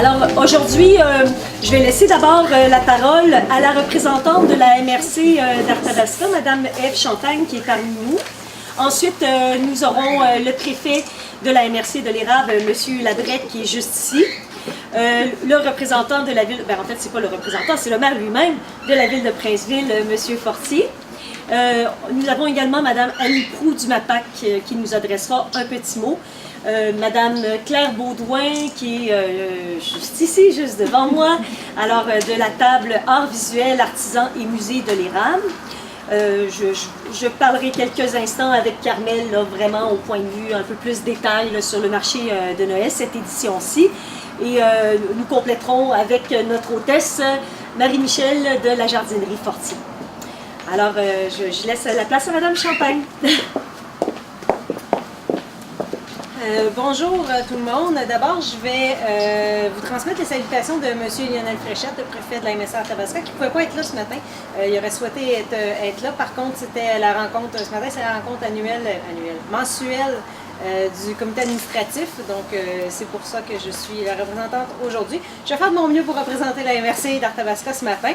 Alors aujourd'hui, je vais laisser d'abord la parole à la représentante de la MRC d'Arthabasca, Mme Ève Champagne, qui est parmi nous. Ensuite, nous aurons le préfet de la MRC de l'Érable, M. Labrec, qui est juste ici. Le représentant de la ville, en fait, c'est pas le représentant, c'est le maire lui-même de la ville de Princeville, M. Fortier. Nous avons également Mme Annie Proulx du MAPAC qui nous adressera un petit mot. Madame Claire Baudouin qui est juste ici, juste devant moi, alors de la table Art visuel, artisan et musée de l'Érable. Je parlerai quelques instants avec Carmel, là, vraiment au point de vue un peu plus détail là, sur le marché de Noël, cette édition-ci. Et nous compléterons avec notre hôtesse Marie-Michel de la jardinerie Fortier. Alors, je laisse la place à Madame Champagne. Bonjour tout le monde. D'abord, je vais vous transmettre les salutations de M. Lionel Fréchette, le préfet de la MRC Arthabasca, qui ne pouvait pas être là ce matin. Il aurait souhaité être là. Par contre, c'était la rencontre, ce matin, c'est la rencontre mensuelle du comité administratif. Donc, c'est pour ça que je suis la représentante aujourd'hui. Je vais faire de mon mieux pour représenter la MRC d'Arthabasca ce matin.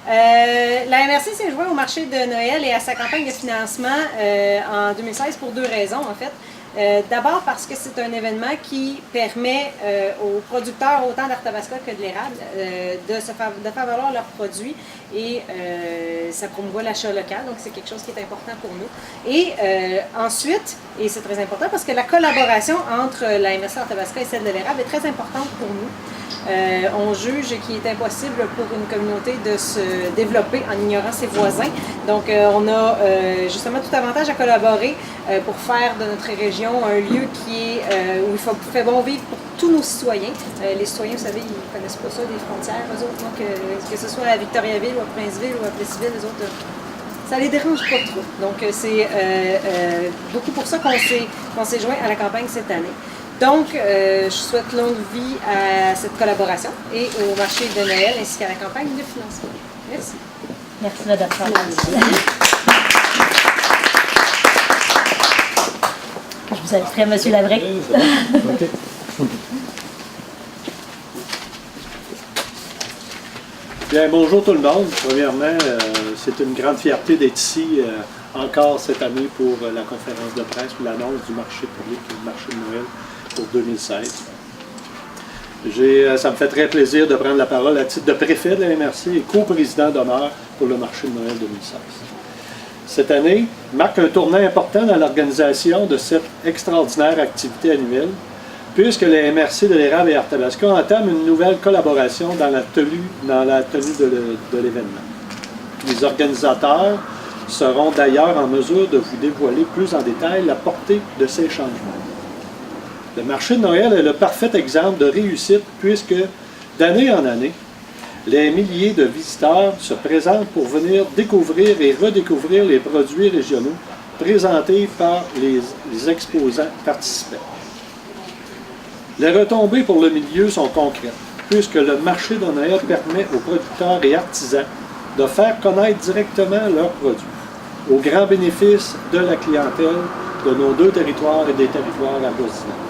La MRC s'est jouée au marché de Noël et à sa campagne de financement en 2016 pour deux raisons, en fait. D'abord parce que c'est un événement qui permet aux producteurs autant d'Arthabasca que de l'Érable de faire valoir leurs produits et ça promouvoit l'achat local, donc c'est quelque chose qui est important pour nous. Et ensuite, et c'est très important parce que la collaboration entre la MRC Arthabasca et celle de l'Érable est très importante pour nous. On juge qu'il est impossible pour une communauté de se développer en ignorant ses voisins. Donc, on a justement tout avantage à collaborer pour faire de notre région un lieu qui est, où il fait bon vivre pour tous nos citoyens. Les citoyens, vous savez, ils ne connaissent pas ça, des frontières, eux autres. Donc, que ce soit à Victoriaville ou à Princeville ou à Plessisville, les autres, ça les dérange pas trop. Donc, c'est beaucoup pour ça qu'on s'est joint à la campagne cette année. Donc, je souhaite longue vie à cette collaboration et au marché de Noël ainsi qu'à la campagne de financement. Merci. Merci, Mme Champagne. Je vous inviterai, M. Labrec. Okay. Bien, bonjour tout le monde. Premièrement, c'est une grande fierté d'être ici encore cette année pour la conférence de presse ou l'annonce du marché public et du marché de Noël pour 2016. Ça me fait très plaisir de prendre la parole à titre de préfet de la MRC et co-président d'honneur pour le marché de Noël 2016. Cette année marque un tournant important dans l'organisation de cette extraordinaire activité annuelle, puisque la MRC de l'Érable et Arthabasca entame une nouvelle collaboration dans la tenue de l'événement. Les organisateurs seront d'ailleurs en mesure de vous dévoiler plus en détail la portée de ces changements. Le marché de Noël est le parfait exemple de réussite puisque, d'année en année, les milliers de visiteurs se présentent pour venir découvrir et redécouvrir les produits régionaux présentés par les exposants participants. Les retombées pour le milieu sont concrètes, puisque le marché de Noël permet aux producteurs et artisans de faire connaître directement leurs produits, au grand bénéfice de la clientèle de nos deux territoires et des territoires avoisinants.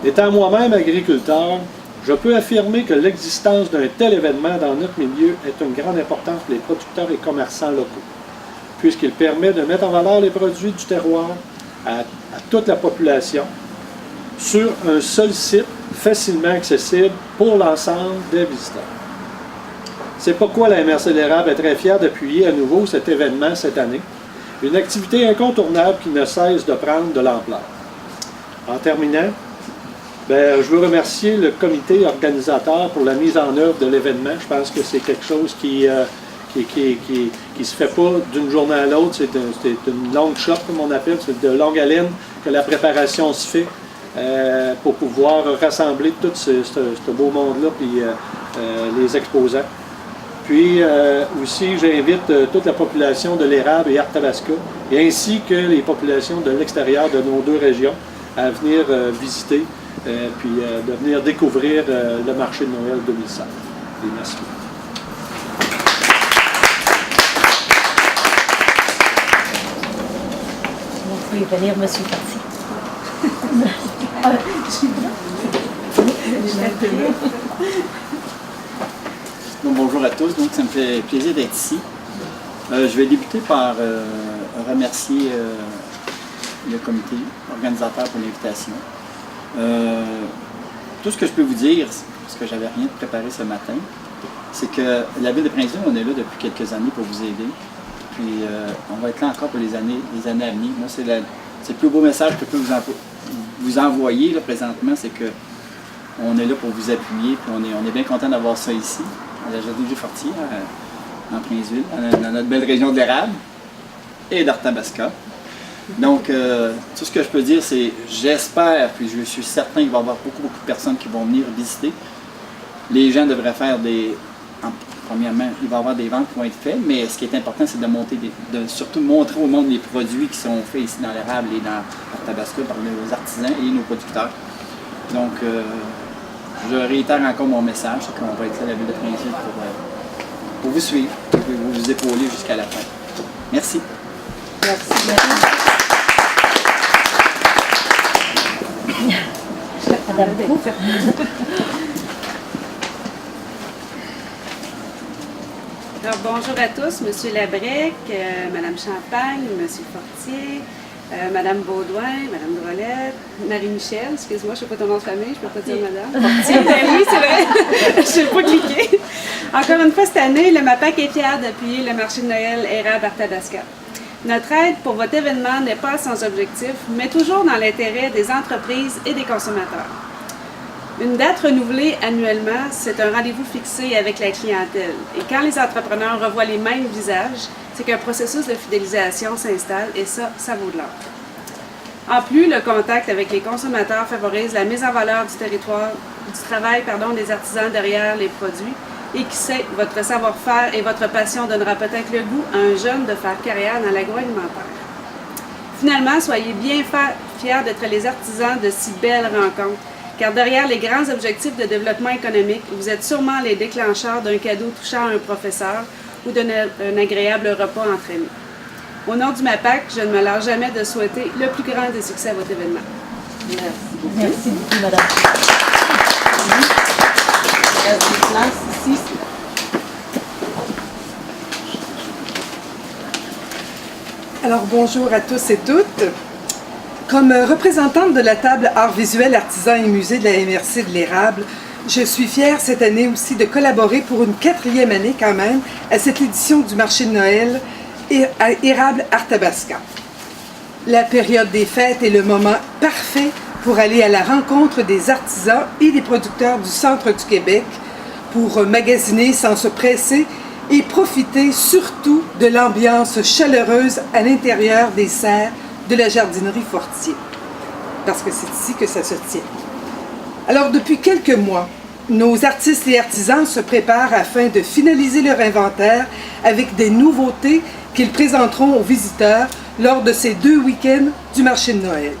Étant moi-même agriculteur, je peux affirmer que l'existence d'un tel événement dans notre milieu est une grande importance pour les producteurs et commerçants locaux, puisqu'il permet de mettre en valeur les produits du terroir à toute la population sur un seul site facilement accessible pour l'ensemble des visiteurs. C'est pourquoi la MRC de l'Érable est très fière d'appuyer à nouveau cet événement cette année, une activité incontournable qui ne cesse de prendre de l'ampleur. En terminant, je veux remercier le comité organisateur pour la mise en œuvre de l'événement. Je pense que c'est quelque chose qui se fait pas d'une journée à l'autre. C'est une longue shot, comme on appelle. C'est de longue haleine que la préparation se fait pour pouvoir rassembler tout ce beau monde-là puis les exposants. Puis aussi, j'invite toute la population de l'Érable et Arthabasca, et ainsi que les populations de l'extérieur de nos deux régions, à venir visiter puis de venir découvrir le marché de Noël 2016. Et merci. Vous pouvez venir, M. Fortier. Donc, bonjour à tous, donc ça me fait plaisir d'être ici. Je vais débuter par remercier le comité organisateur pour l'invitation. Tout ce que je peux vous dire, parce que j'avais rien de préparé ce matin, c'est que la Ville de Princeville, on est là depuis quelques années pour vous aider. Puis on va être là encore pour les années à venir. Moi, c'est le plus beau message que je peux vous envoyer là, présentement, c'est que on est là pour vous appuyer, puis on est bien content d'avoir ça ici, à la Jardinerie-Fortier, en Princeville, dans notre belle région de l'érable et d'Arthabasca. Donc, tout ce que je peux dire, c'est j'espère, puis je suis certain qu'il va y avoir beaucoup de personnes qui vont venir visiter. Les gens devraient faire premièrement, il va y avoir des ventes qui vont être faites, mais ce qui est important, c'est de surtout montrer au monde les produits qui sont faits ici dans l'érable et dans l'Arthabasca par nos artisans et nos producteurs. Donc, je réitère encore mon message, c'est qu'on va être là à la Ville de Princeville pour vous suivre, pour vous épauler jusqu'à la fin. Merci. Merci. Alors, bonjour à tous, M. Labrec, Mme Champagne, M. Fortier, Mme Baudouin, Mme Drolette, Marie-Michel, excuse-moi, je ne sais pas ton nom de famille, je ne peux pas dire Madame. Fortier, ben oui, c'est vrai, je ne sais pas cliquer. Encore une fois, cette année, le MAPAC est fier d'appuyer le marché de Noël Érable Arthabasca. Notre aide pour votre événement n'est pas sans objectif, mais toujours dans l'intérêt des entreprises et des consommateurs. Une date renouvelée annuellement, c'est un rendez-vous fixé avec la clientèle. Et quand les entrepreneurs revoient les mêmes visages, c'est qu'un processus de fidélisation s'installe et ça vaut de l'or. En plus, le contact avec les consommateurs favorise la mise en valeur du travail des artisans derrière les produits. Et qui sait, votre savoir-faire et votre passion donnera peut-être le goût à un jeune de faire carrière dans l'agroalimentaire. Finalement, soyez bien fiers d'être les artisans de si belles rencontres. Car derrière les grands objectifs de développement économique, vous êtes sûrement les déclencheurs d'un cadeau touchant un professeur ou d'un agréable repas entre amis. Au nom du MAPAC, je ne me lâche jamais de souhaiter le plus grand des succès à votre événement. Merci beaucoup. Merci beaucoup, madame. Il reste des places ici. Alors, bonjour à tous et toutes. Comme représentante de la table Art visuel, artisans et musée de la MRC de l'Érable, je suis fière cette année aussi de collaborer pour une 4e année quand même à cette édition du marché de Noël à Érable Arthabasca. La période des fêtes est le moment parfait pour aller à la rencontre des artisans et des producteurs du centre du Québec pour magasiner sans se presser et profiter surtout de l'ambiance chaleureuse à l'intérieur des serres de la jardinerie Fortier, parce que c'est ici que ça se tient. Alors, depuis quelques mois, nos artistes et artisans se préparent afin de finaliser leur inventaire avec des nouveautés qu'ils présenteront aux visiteurs lors de ces 2 week-ends du marché de Noël.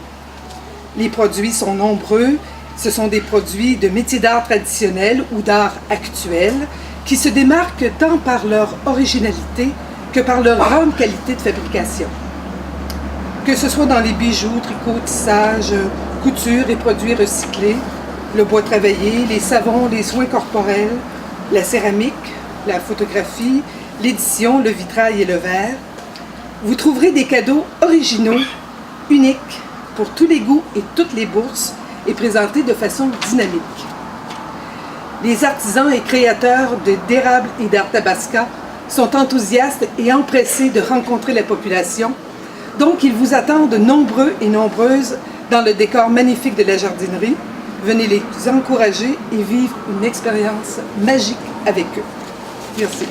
Les produits sont nombreux. Ce sont des produits de métiers d'art traditionnels ou d'art actuel qui se démarquent tant par leur originalité que par leur grande qualité de fabrication. Que ce soit dans les bijoux, tricots, tissages, couture et produits recyclés, le bois travaillé, les savons, les soins corporels, la céramique, la photographie, l'édition, le vitrail et le verre, vous trouverez des cadeaux originaux, uniques, pour tous les goûts et toutes les bourses et présentés de façon dynamique. Les artisans et créateurs d'érable et d'Arthabasca sont enthousiastes et empressés de rencontrer la population. Donc, ils vous attendent nombreux et nombreuses dans le décor magnifique de la jardinerie. Venez les encourager et vivre une expérience magique avec eux. Merci.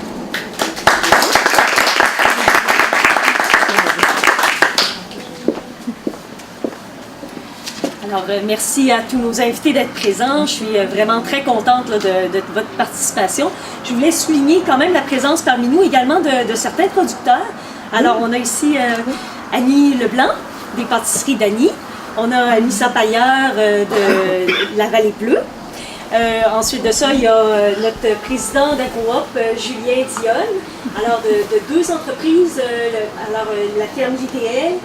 Alors, merci à tous nos invités d'être présents. Je suis vraiment très contente là, de votre participation. Je voulais souligner quand même la présence parmi nous également de certains producteurs. Alors, on a ici Annie Leblanc, des pâtisseries d'Annie. On a Anissa Pailleur de la Vallée Bleue. Ensuite de ça, il y a notre président d'AgroOp, Julien Dionne. Alors, de 2 entreprises, la ferme l'ITL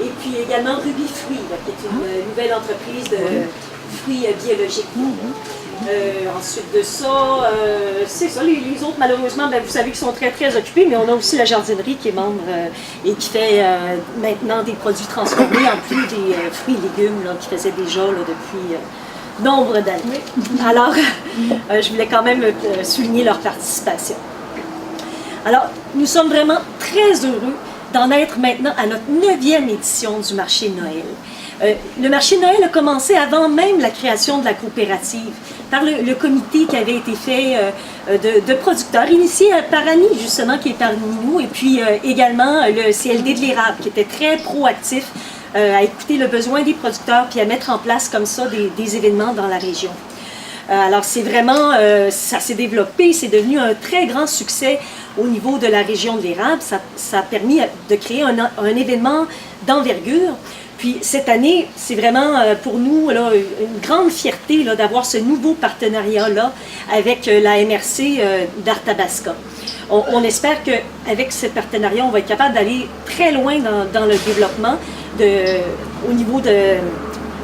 et puis également Ruby Fruits, là, qui est une nouvelle entreprise fruits biologiques. Ensuite de ça, c'est ça, les autres malheureusement, vous savez qu'ils sont très très occupés, mais on a aussi la jardinerie qui est membre et qui fait maintenant des produits transformés en plus des fruits et légumes qui faisaient déjà depuis nombre d'années. Alors, je voulais quand même souligner leur participation. Alors, nous sommes vraiment très heureux d'en être maintenant à notre 9e édition du marché de Noël. Le marché de Noël a commencé avant même la création de la coopérative, par le comité qui avait été fait de producteurs, initié par Annie, justement, qui est parmi nous, et puis également le CLD de l'érable, qui était très proactif à écouter le besoin des producteurs, puis à mettre en place comme ça des événements dans la région. Alors c'est vraiment, ça s'est développé, c'est devenu un très grand succès au niveau de la région de l'érable. Ça a permis de créer un événement d'envergure. Puis cette année, c'est vraiment pour nous là, une grande fierté d'avoir ce nouveau partenariat-là avec la MRC d'Arthabasca. On espère qu'avec ce partenariat, on va être capable d'aller très loin dans le développement au niveau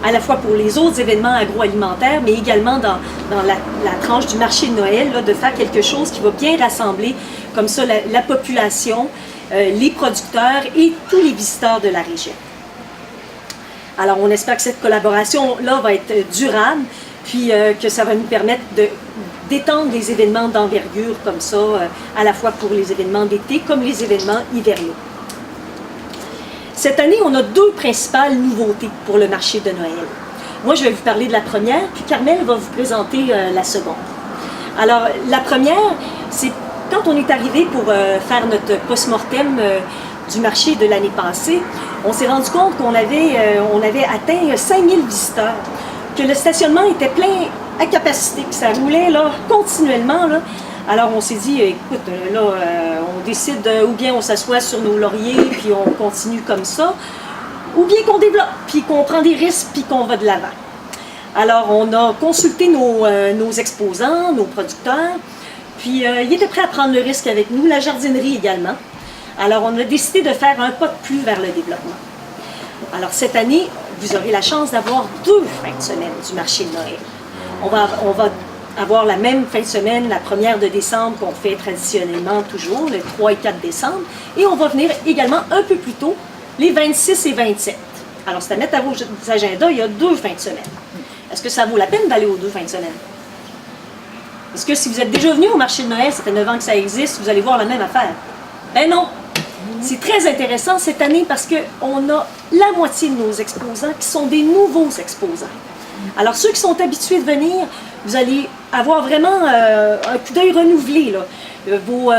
à la fois pour les autres événements agroalimentaires, mais également dans la tranche du marché de Noël, de faire quelque chose qui va bien rassembler comme ça la population, les producteurs et tous les visiteurs de la région. Alors, on espère que cette collaboration-là va être durable, puis que ça va nous permettre d'étendre des événements d'envergure comme ça, à la fois pour les événements d'été comme les événements hivernaux. Cette année, on a 2 principales nouveautés pour le marché de Noël. Moi, je vais vous parler de la première, puis Carmel va vous présenter la seconde. Alors, la première, c'est quand on est arrivé pour faire notre post-mortem du marché de l'année passée, on s'est rendu compte qu'on avait atteint 5000 visiteurs, que le stationnement était plein à capacité, que ça roulait là, continuellement. Là. Alors on s'est dit, écoute, là, on décide ou bien on s'assoit sur nos lauriers, puis on continue comme ça, ou bien qu'on développe, puis qu'on prend des risques, puis qu'on va de l'avant. Alors on a consulté nos exposants, nos producteurs, puis ils étaient prêts à prendre le risque avec nous, la jardinerie également. Alors, on a décidé de faire un pas de plus vers le développement. Alors, cette année, vous aurez la chance d'avoir 2 fins de semaine du marché de Noël. On va avoir la même fin de semaine, la 1er de décembre, qu'on fait traditionnellement toujours, le 3 et 4 décembre. Et on va venir également un peu plus tôt, les 26 et 27. Alors, c'est à mettre à vos agendas, il y a 2 fins de semaine. Est-ce que ça vaut la peine d'aller aux 2 fins de semaine? Est-ce que si vous êtes déjà venu au marché de Noël, ça fait 9 ans que ça existe, vous allez voir la même affaire? Ben non! C'est très intéressant cette année parce qu'on a la moitié de nos exposants qui sont des nouveaux exposants. Alors ceux qui sont habitués de venir, vous allez avoir vraiment un coup d'œil renouvelé. Là. Vos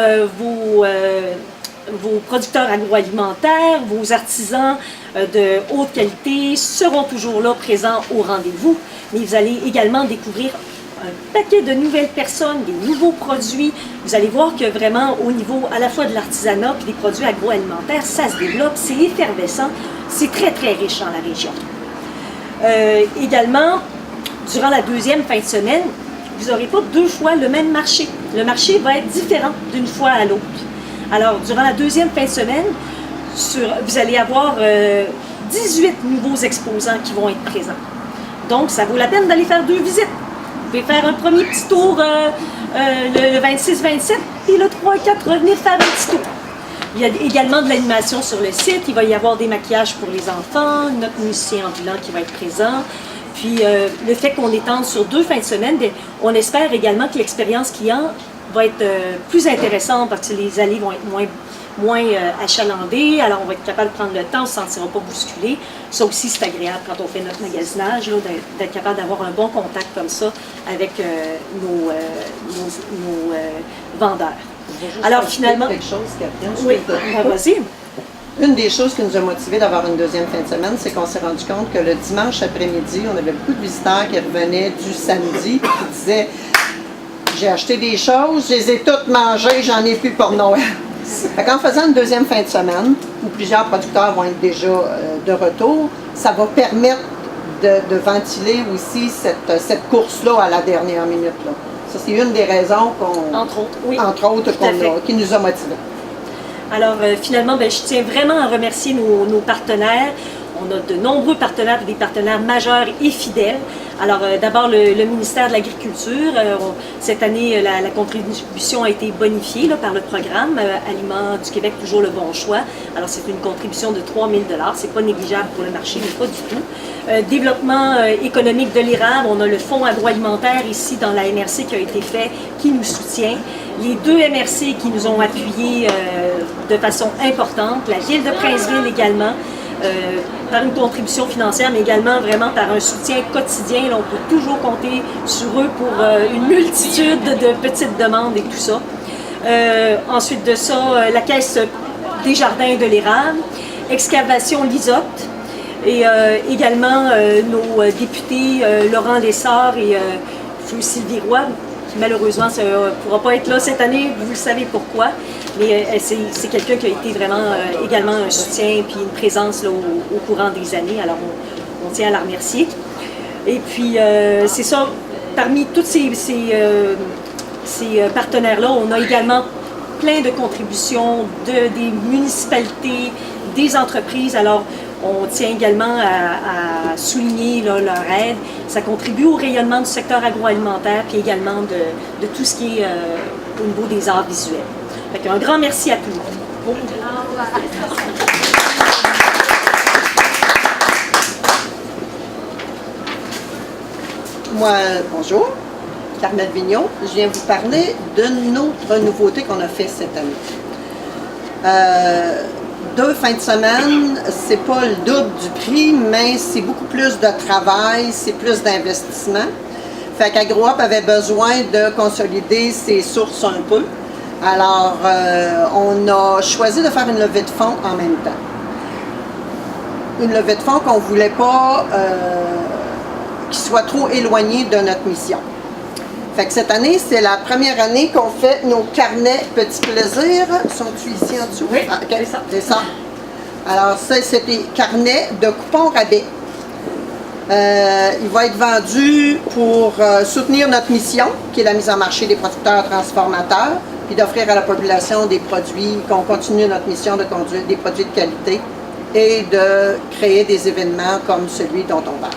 producteurs agroalimentaires, vos artisans de haute qualité seront toujours là, présents au rendez-vous. Mais vous allez également découvrir un paquet de nouvelles personnes, des nouveaux produits. Vous allez voir que vraiment au niveau à la fois de l'artisanat et des produits agroalimentaires, ça se développe, c'est effervescent, c'est très très riche dans la région. Également, durant la 2e fin de semaine, vous n'aurez pas 2 fois le même marché. Le marché va être différent d'une fois à l'autre. Alors, durant la 2e fin de semaine, vous allez avoir 18 nouveaux exposants qui vont être présents. Donc, ça vaut la peine d'aller faire 2 visites. Vous pouvez faire un premier petit tour le 26-27, et le 3 et 4, revenir faire un petit tour. Il y a également de l'animation sur le site, il va y avoir des maquillages pour les enfants, notre musicien ambulant qui va être présent. Puis le fait qu'on étende sur 2 fins de semaine, on espère également que l'expérience client va être plus intéressante parce que les allées vont être moins achalandées, alors on va être capable de prendre le temps, on ne se sentira pas bousculé. Ça aussi, c'est agréable quand on fait notre magasinage, d'être capable d'avoir un bon contact comme ça avec nos vendeurs. Alors finalement... quelque chose, Catherine. Oui, vas-y. Une des choses qui nous a motivés d'avoir une 2e fin de semaine, c'est qu'on s'est rendu compte que le dimanche après-midi, on avait beaucoup de visiteurs qui revenaient du samedi et qui disaient « J'ai acheté des choses, je les ai toutes mangées, j'en ai plus pour Noël. » En faisant une 2e fin de semaine, où plusieurs producteurs vont être déjà de retour, ça va permettre de ventiler aussi cette course-là à la dernière minute. Là. Ça, c'est une des raisons entre autres, qui nous a motivés. Alors finalement, je tiens vraiment à remercier nos partenaires. On a de nombreux partenaires, des partenaires majeurs et fidèles. Alors, d'abord, le ministère de l'Agriculture. Cette année, la contribution a été bonifiée là, par le programme Aliments du Québec, toujours le bon choix. Alors, c'est une contribution de 3 000 $. C'est pas négligeable pour le marché, mais pas du tout. Développement économique de l'érable. On a le fonds agroalimentaire ici dans la MRC qui a été fait, qui nous soutient. Les 2 MRC qui nous ont appuyés de façon importante. La Ville de Princeville également. Par une contribution financière, mais également vraiment par un soutien quotidien. Là, on peut toujours compter sur eux pour une multitude de petites demandes et tout ça. Ensuite de ça, la Caisse des Jardins de l'Érable, Excavation Lisotte, et également nos députés Laurent Lessard et Feu Sylvie Roy, qui malheureusement ne pourra pas être là cette année, vous le savez pourquoi. Mais c'est quelqu'un qui a été vraiment également un soutien et puis une présence là, au courant des années. Alors, on tient à la remercier. Et puis, c'est ça, parmi tous ces partenaires-là, on a également plein de contributions des municipalités, des entreprises. Alors, on tient également à souligner là, leur aide. Ça contribue au rayonnement du secteur agroalimentaire puis également de tout ce qui est au niveau des arts visuels. Fait un grand merci à tout le monde. Moi, bonjour, Carmel Vignon. Je viens vous parler d'une autre nouveauté qu'on a fait cette année. 2 fins de semaine, c'est pas le double du prix, mais c'est beaucoup plus de travail, c'est plus d'investissement. Fait qu'AgroUp avait besoin de consolider ses sources un peu. Alors, on a choisi de faire une levée de fonds en même temps. Une levée de fonds qu'on ne voulait pas qui soit trop éloignée de notre mission. Fait que cette année, c'est la première année qu'on fait nos carnets petits plaisirs. Sont-ils ici en dessous? Oui, ah, okay. c'est ça. C'est ça. Alors, ça, c'est des carnets de coupons rabais. Il va être vendu pour soutenir notre mission, qui est la mise en marché des producteurs transformateurs, puis d'offrir à la population des produits, qu'on continue notre mission de conduire des produits de qualité et de créer des événements comme celui dont on parle.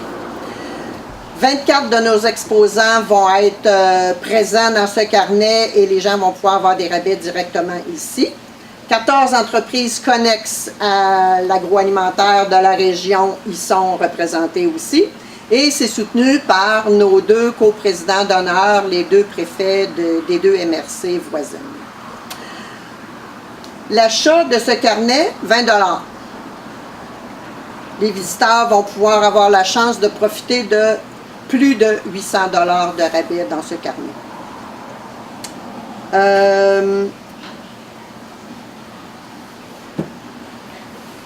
24 de nos exposants vont être présents dans ce carnet et les gens vont pouvoir avoir des rabais directement ici. 14 entreprises connexes à l'agroalimentaire de la région y sont représentées aussi. Et c'est soutenu par nos 2 coprésidents d'honneur, les 2 préfets des 2 MRC voisines. L'achat de ce carnet, 20 $. Les visiteurs vont pouvoir avoir la chance de profiter de plus de 800 $ de rabais dans ce carnet.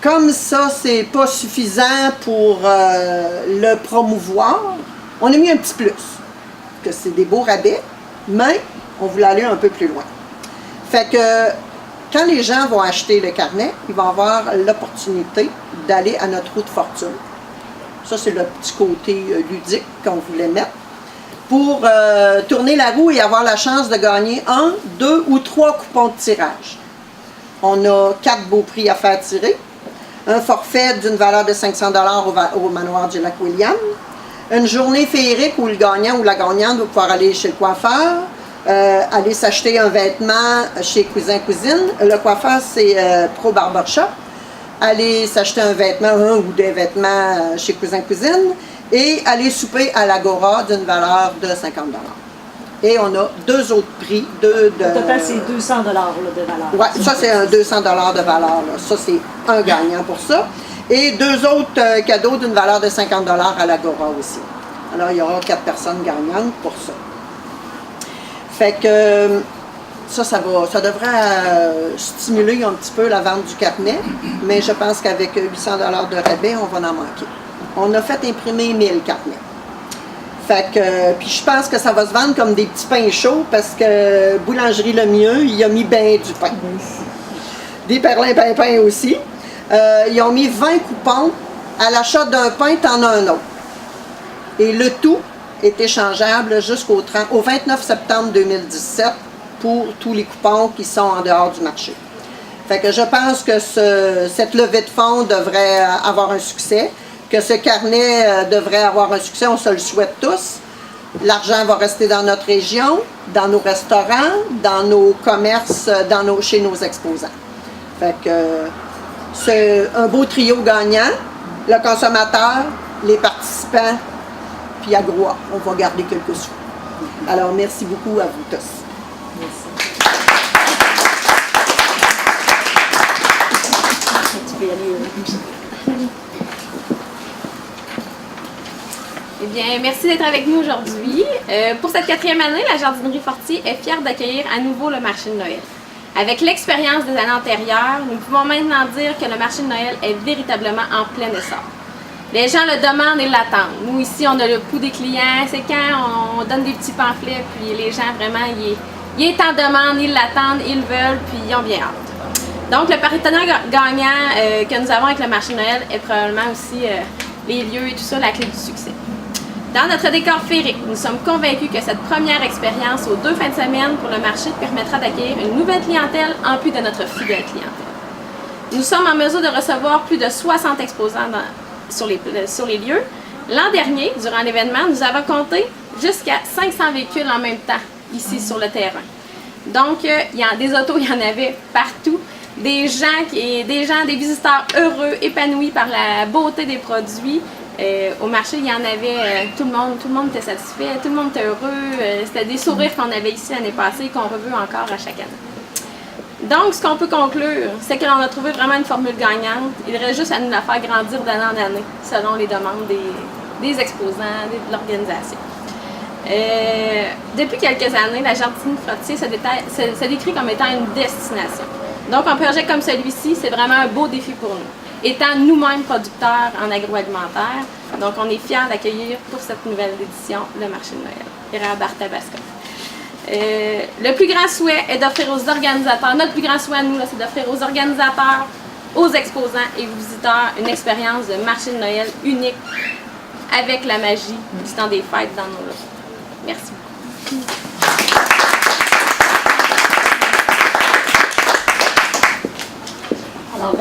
Comme ça, c'est pas suffisant pour le promouvoir, on a mis un petit plus, que c'est des beaux rabais, mais on voulait aller un peu plus loin. Fait que quand les gens vont acheter le carnet, ils vont avoir l'opportunité d'aller à notre roue de fortune. Ça, c'est le petit côté ludique qu'on voulait mettre, pour tourner la roue et avoir la chance de gagner 1, 2 ou 3 coupons de tirage. On a 4 beaux prix à faire tirer. Un forfait d'une valeur de 500 $ au manoir du Lac-William. Une journée féerique où le gagnant ou la gagnante va pouvoir aller chez le coiffeur, aller s'acheter un vêtement chez Cousin-Cousine. Le coiffeur, c'est Pro Barbershop. Aller s'acheter un vêtement, un ou des vêtements chez Cousin-Cousine. Et aller souper à l'Agora d'une valeur de 50 $. Et on a 2 autres prix. Au total, c'est 200 $ de valeur. Oui, ça c'est un 200 $ de valeur. Là. Ça, c'est un gagnant pour ça. Et 2 autres cadeaux d'une valeur de 50 $ à l'Agora aussi. Alors, il y aura 4 personnes gagnantes pour ça. Fait que ça devrait stimuler un petit peu la vente du carnet, mais je pense qu'avec 800 $ de rabais, on va en manquer. On a fait imprimer 1000 carnets. Fait que, puis je pense que ça va se vendre comme des petits pains chauds parce que Boulangerie Le Mieux, il a mis bien du pain. Des perlins-pimpins aussi. Ils ont mis 20 coupons. À l'achat d'un pain, t'en as un autre. Et le tout est échangeable jusqu'au 29 septembre 2017 pour tous les coupons qui sont en dehors du marché. Fait que je pense que cette levée de fonds devrait avoir un succès, que ce carnet devrait avoir un succès, on se le souhaite tous. L'argent va rester dans notre région, dans nos restaurants, dans nos commerces, chez nos exposants. Fait que c'est un beau trio gagnant, le consommateur, les participants, puis Agroa. On va garder quelques sous. Alors, merci beaucoup à vous tous. Merci. Eh bien, merci d'être avec nous aujourd'hui. Pour cette 4e année, la Jardinerie Fortier est fière d'accueillir à nouveau le marché de Noël. Avec l'expérience des années antérieures, nous pouvons maintenant dire que le marché de Noël est véritablement en plein essor. Les gens le demandent et l'attendent. Nous, ici, on a le pouls des clients. C'est quand on donne des petits pamphlets, puis les gens, vraiment, ils est en demande, ils l'attendent, ils le veulent, puis ils ont bien hâte. Donc, le partenariat gagnant que nous avons avec le marché de Noël est probablement aussi les lieux et tout ça, la clé du succès. Dans notre décor féerique, nous sommes convaincus que cette première expérience aux 2 fins de semaine pour le marché permettra d'accueillir une nouvelle clientèle en plus de notre fidèle clientèle. Nous sommes en mesure de recevoir plus de 60 exposants sur les lieux. L'an dernier, durant l'événement, nous avons compté jusqu'à 500 véhicules en même temps ici sur le terrain. Donc, des autos, il y en avait partout. Des visiteurs heureux, épanouis par la beauté des produits. Au marché, il y en avait, tout le monde était satisfait, tout le monde était heureux. C'était des sourires qu'on avait ici l'année passée et qu'on reveut encore à chaque année. Donc, ce qu'on peut conclure, c'est que l'on a trouvé vraiment une formule gagnante. Il reste juste à nous la faire grandir d'année en année, selon les demandes des exposants, de l'organisation. Depuis quelques années, la Jardinerie Fortier se décrit comme étant une destination. Donc, un projet comme celui-ci, c'est vraiment un beau défi pour nous. Étant nous-mêmes producteurs en agroalimentaire, donc on est fiers d'accueillir pour cette nouvelle édition le marché de Noël, Érable Arthabasca. Le plus grand souhait est d'offrir aux organisateurs, notre plus grand souhait à nous, c'est d'offrir aux organisateurs, aux exposants et aux visiteurs une expérience de marché de Noël unique avec la magie du temps des fêtes dans nos locaux. Merci beaucoup. Alors,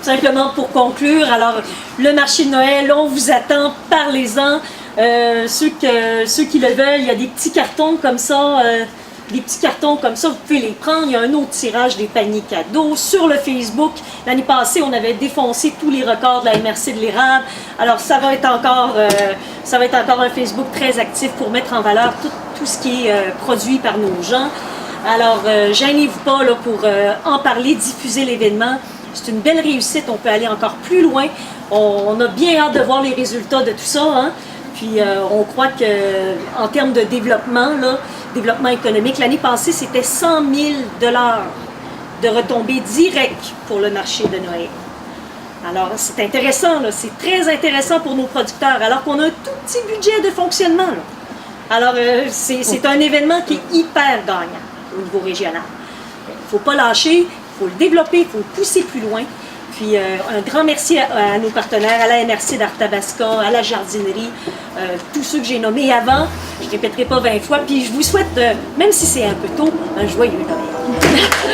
simplement pour conclure, alors le marché de Noël, on vous attend, parlez-en. Ceux qui le veulent, il y a des petits cartons comme ça, vous pouvez les prendre. Il y a un autre tirage des paniers cadeaux sur le Facebook. L'année passée, on avait défoncé tous les records de la MRC de l'érable. Alors ça va être encore un Facebook très actif pour mettre en valeur tout ce qui est produit par nos gens. Alors, gênez-vous pas là, pour en parler, diffuser l'événement. C'est une belle réussite, on peut aller encore plus loin. On a bien hâte de voir les résultats de tout ça. Hein? Puis on croit qu'en termes de développement économique, l'année passée, c'était 100 000 $ de retombées directes pour le marché de Noël. Alors, c'est intéressant, c'est très intéressant pour nos producteurs, alors qu'on a un tout petit budget de fonctionnement. Là. Alors, c'est un événement qui est hyper gagnant au niveau régional. Il ne faut pas lâcher, il faut le développer, il faut le pousser plus loin. Puis un grand merci à nos partenaires, à la MRC d'Arthabasca, à la jardinerie, tous ceux que j'ai nommés avant. Je ne répéterai pas 20 fois. Puis je vous souhaite, même si c'est un peu tôt, un joyeux Noël.